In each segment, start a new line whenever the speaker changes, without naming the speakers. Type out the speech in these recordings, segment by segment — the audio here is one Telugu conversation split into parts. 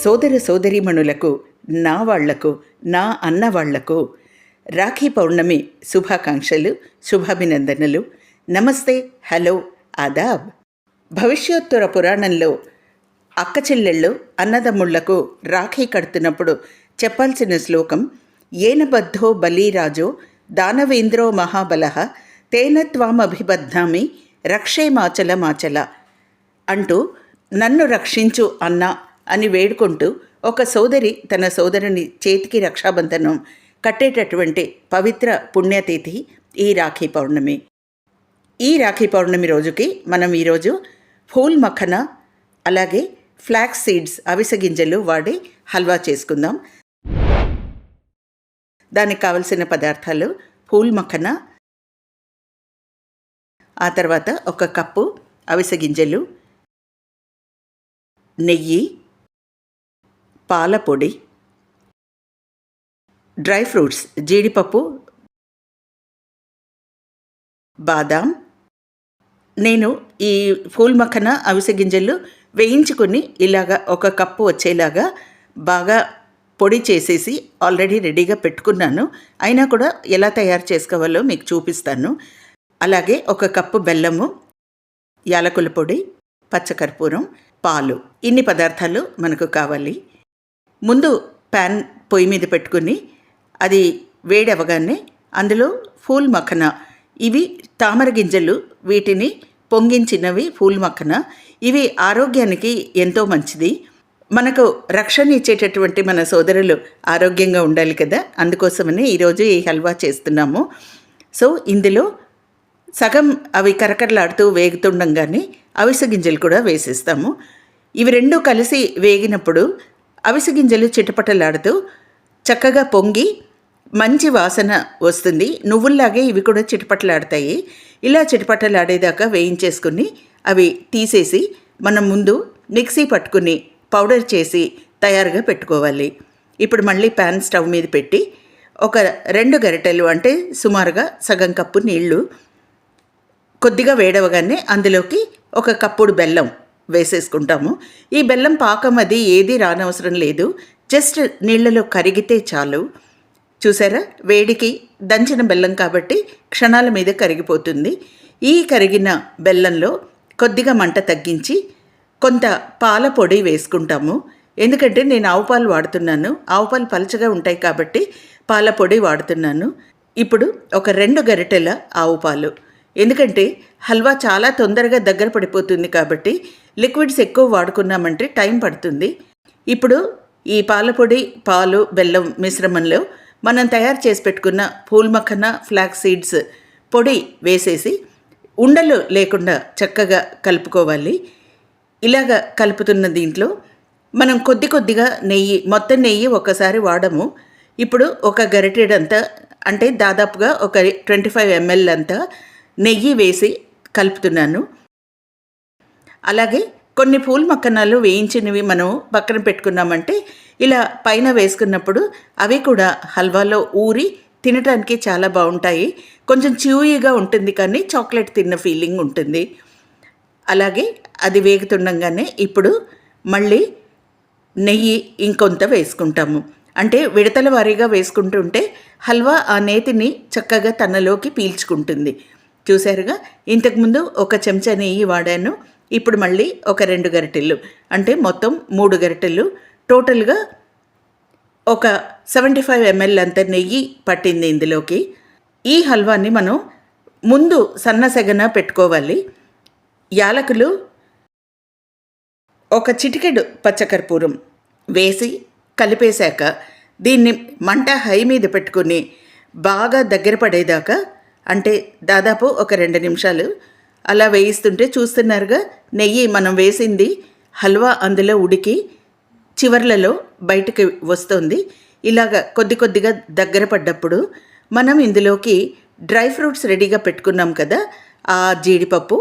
సోదర సోదరీమణులకు, నా వాళ్లకు, నా అన్న వాళ్లకు రాఖీ పౌర్ణమి శుభాకాంక్షలు, శుభాభినందనలు. నమస్తే, హలో, ఆదాబ్. భవిష్యోత్తర పురాణంలో అక్క చెల్లెళ్ళు అన్నదమ్ముళ్లకు రాఖీ కడుతున్నప్పుడు చెప్పాల్సిన శ్లోకం ఏనబద్ధో బలీరాజో దానవేంద్రో మహాబలః తేన త్వామభిబధ్నామి రక్షే మాచల మాచల అంటూ నన్ను రక్షించు అన్నా అని వేడుకుంటూ ఒక సోదరి తన సోదరుని చేతికి రక్షాబంధనం కట్టేటటువంటి పవిత్ర పుణ్యతిథి ఈ రాఖీ పౌర్ణమి. ఈ రాఖీ పౌర్ణమి రోజుకి మనం ఈరోజు ఫూల్ మఖనా అలాగే ఫ్లాక్స్ సీడ్స్ అవిసె గింజలు వాడి హల్వా చేసుకుందాం. దానికి కావలసిన పదార్థాలు ఫూల్ మఖనా, ఆ తర్వాత 1 కప్పు అవిసె గింజలు, నెయ్యి, పాల పొడి, డ్రై ఫ్రూట్స్ జీడిపప్పు, బాదాం. నేను ఈ ఫూల్ మఖనా అవిసె గింజలు వేయించుకొని ఇలాగా 1 కప్పు వచ్చేలాగా బాగా పొడి చేసేసి ఆల్రెడీ రెడీగా పెట్టుకున్నాను. అయినా కూడా ఎలా తయారు చేసుకోవాలో మీకు చూపిస్తాను. అలాగే 1 కప్పు బెల్లము, యాలకుల పొడి, పచ్చకర్పూరం, పాలు. ఇన్ని పదార్థాలు మనకు కావాలి. ముందు ప్యాన్ పొయ్యి మీద పెట్టుకుని అది వేడవగానే అందులో ఫూల్ మఖనా, ఇవి తామర గింజలు, వీటిని పొంగించినవి ఫూల్ మఖనా. ఇవి ఆరోగ్యానికి ఎంతో మంచిది. మనకు రక్షణ ఇచ్చేటటువంటి మన సోదరులు ఆరోగ్యంగా ఉండాలి కదా, అందుకోసమని ఈరోజు ఈ హల్వా చేస్తున్నాము. సో ఇందులో సగం అవి కరకరలాడుతూ వేగుతుండగానే అవిసె గింజలు కూడా వేసేస్తాము. ఇవి రెండూ కలిసి వేగినప్పుడు అవిసె గింజలు చిటపటలాడుతూ చక్కగా పొంగి మంచి వాసన వస్తుంది. నువ్వుల్లాగే ఇవి కూడా చిటపటలాడతాయి. ఇలా చిటపటలాడేదాకా వేయించేసుకుని అవి తీసేసి మనం ముందు మిక్సీ పట్టుకుని పౌడర్ చేసి తయారుగా పెట్టుకోవాలి. ఇప్పుడు మళ్ళీ ప్యాన్ స్టవ్ మీద పెట్టి 2 గరిటెలు అంటే సుమారుగా సగం కప్పు నీళ్లు కొద్దిగా వేడవగానే అందులోకి 1 కప్పుడు బెల్లం వేసేసుకుంటాము. ఈ బెల్లం పాకం అది ఏది రానవసరం లేదు, జస్ట్ నీళ్లలో కరిగితే చాలు. చూసారా, వేడికి దంచిన బెల్లం కాబట్టి క్షణాల మీద కరిగిపోతుంది. ఈ కరిగిన బెల్లంలో కొద్దిగా మంట తగ్గించి కొంత పాల పొడి వేసుకుంటాము. ఎందుకంటే నేను ఆవు పాలు వాడుతున్నాను, ఆవు పాలు పలచగా ఉంటాయి కాబట్టి పాల పొడి వాడుతున్నాను. ఇప్పుడు 2 గరిటెల ఆవు పాలు, ఎందుకంటే హల్వా చాలా తొందరగా దగ్గర పడిపోతుంది కాబట్టి లిక్విడ్స్ ఎక్కువ వాడుకున్నామంటే టైం పడుతుంది. ఇప్పుడు ఈ పాల పొడి, పాలు, బెల్లం మిశ్రమంలో మనం తయారు చేసి పెట్టుకున్న ఫూల్ మఖనా ఫ్లాక్స్ సీడ్స్ పొడి వేసేసి ఉండలు లేకుండా చక్కగా కలుపుకోవాలి. ఇలాగ కలుపుతున్న దీంట్లో మనం కొద్దిగా నెయ్యి, మొత్తం నెయ్యి ఒకసారి వాడము. ఇప్పుడు 1 గరిటెడంతా అంటే దాదాపుగా 25 ml అంతా నెయ్యి వేసి కలుపుతున్నాను. అలాగే కొన్ని ఫూల్ మఖనాలు వేయించినవి మనం పక్కన పెట్టుకున్నామంటే ఇలా పైన వేసుకున్నప్పుడు అవి కూడా హల్వాలో ఊరి తినడానికి చాలా బాగుంటాయి. కొంచెం చ్యూయీగా ఉంటుంది కానీ చాక్లెట్ తిన్న ఫీలింగ్ ఉంటుంది. అలాగే అది వేగుతుండగానే ఇప్పుడు మళ్ళీ నెయ్యి ఇంకొంత వేసుకుంటాము. అంటే విడతల వారీగా వేసుకుంటుంటే హల్వా ఆ నేతిని చక్కగా తనలోకి పీల్చుకుంటుంది. చూసారుగా, ఇంతకుముందు 1 చెంచా నెయ్యి వాడాను. ఇప్పుడు మళ్ళీ 2 గరిటెలు అంటే మొత్తం 3 గరిటెలు, టోటల్గా 75 ml అంత నెయ్యి పట్టింది ఇందులోకి. ఈ హల్వాని మనం ముందు సన్నసెగన పెట్టుకోవాలి. యాలకులు, 1 చిటికెడు పచ్చకర్పూరం వేసి కలిపేశాక దీన్ని మంట హై మీద పెట్టుకుని బాగా దగ్గర పడేదాకా, అంటే దాదాపు 2 నిమిషాలు అలా వేయిస్తుంటే చూస్తున్నారుగా, నెయ్యి మనం వేసింది హల్వా అందులో ఉడికి చివర్లలో బయటకు వస్తుంది. ఇలాగ కొద్దిగా దగ్గర పడ్డప్పుడు మనం ఇందులోకి డ్రై ఫ్రూట్స్ రెడీగా పెట్టుకున్నాం కదా, ఆ జీడిపప్పు,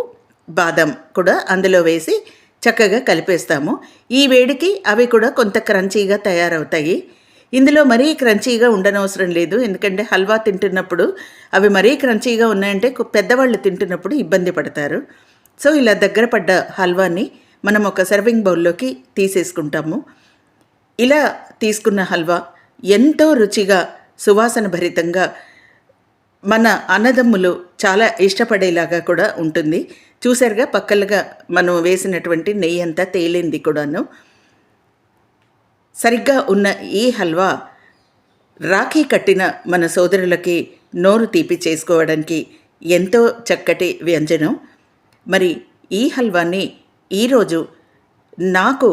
బాదం కూడా అందులో వేసి చక్కగా కలిపేస్తాము. ఈ వేడికి అవి కూడా కొంత క్రంచీగా తయారవుతాయి. ఇందులో మరీ క్రంచీగా ఉండనవసరం లేదు, ఎందుకంటే హల్వా తింటున్నప్పుడు అవి మరీ క్రంచీగా ఉన్నాయంటే పెద్దవాళ్ళు తింటున్నప్పుడు ఇబ్బంది పడతారు. సో ఇలా దగ్గర పడ్డ హల్వాని మనం ఒక సర్వింగ్ బౌల్లోకి తీసేసుకుంటాము. ఇలా తీసుకున్న హల్వా ఎంతో రుచిగా సువాసన భరితంగా మన అన్నదమ్ములు చాలా ఇష్టపడేలాగా కూడా ఉంటుంది. చూసారుగా పక్కలుగా మనం వేసినటువంటి నెయ్యి అంతా తేలింది కూడాను. సరిగ్గా ఉన్న ఈ హల్వా రాఖీ కట్టిన మన సోదరులకి నోరు తీపి చేసుకోవడానికి ఎంతో చక్కటి వ్యంజనం. మరి ఈ హల్వాని ఈరోజు నాకు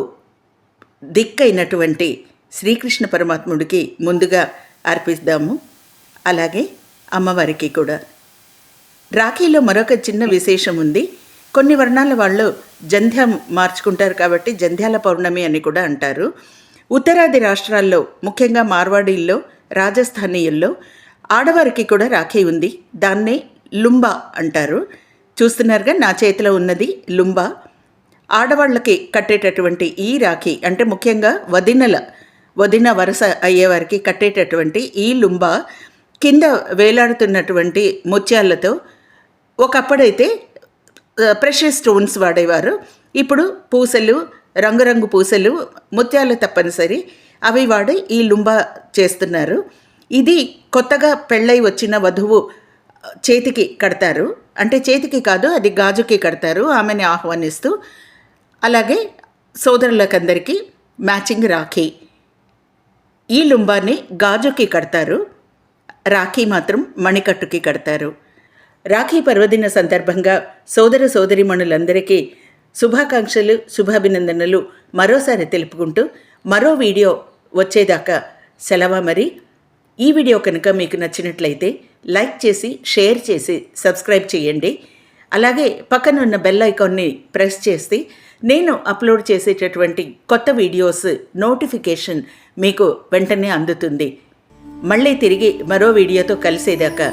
దిక్కైనటువంటి శ్రీకృష్ణ పరమాత్ముడికి ముందుగా అర్పిద్దాము, అలాగే అమ్మవారికి కూడా. రాఖీలో మరొక చిన్న విశేషం ఉంది. కొన్ని వర్ణాల వాళ్ళు జంధ్యం మార్చుకుంటారు కాబట్టి జంధ్యాల పౌర్ణమి అని కూడా అంటారు. ఉత్తరాది రాష్ట్రాల్లో, ముఖ్యంగా మార్వాడీల్లో, రాజస్థానీయుల్లో ఆడవారికి కూడా రాఖీ ఉంది. దాన్నే లుంబా అంటారు. చూస్తున్నారుగా నా చేతిలో ఉన్నది లుంబా. ఆడవాళ్ళకి కట్టేటటువంటి ఈ రాఖీ అంటే ముఖ్యంగా వదిన వరస అయ్యేవారికి కట్టేటటువంటి ఈ లుంబా కింద వేలాడుతున్నటువంటి ముత్యాలతో, ఒకప్పుడైతే ప్రెషియస్ స్టోన్స్ వాడేవారు. ఇప్పుడు పూసలు, రంగురంగు పూసలు, ముత్యాలు తప్పనిసరి, అవి వాడి ఈ లుంబా చేస్తున్నారు. ఇది కొత్తగా పెళ్ళై వచ్చిన వధువు చేతికి కడతారు. అంటే చేతికి కాదు, అది గాజుకి కడతారు ఆమెని ఆహ్వానిస్తూ. అలాగే సోదరులకందరికీ మ్యాచింగ్ రాఖీ. ఈ లుంబాని గాజుకి కడతారు, రాఖీ మాత్రం మణికట్టుకి కడతారు. రాఖీ పర్వదిన సందర్భంగా సోదర సోదరీమణులందరికీ శుభాకాంక్షలు, శుభాభినందనలు మరోసారి తెలుపుకుంటూ మరో వీడియో వచ్చేదాకా సెలవు. మరి ఈ వీడియో కనుక మీకు నచ్చినట్లయితే లైక్ చేసి, షేర్ చేసి, సబ్స్క్రైబ్ చేయండి. అలాగే పక్కన ఉన్న బెల్ ఐకాన్ని ప్రెస్ చేస్తే నేను అప్లోడ్ చేసేటటువంటి కొత్త వీడియోస్ నోటిఫికేషన్ మీకు వెంటనే అందుతుంది. మళ్ళీ తిరిగి మరో వీడియోతో కలిసేదాకా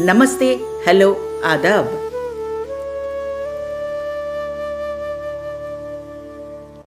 నమస్తే, హలో, ఆదాబ్.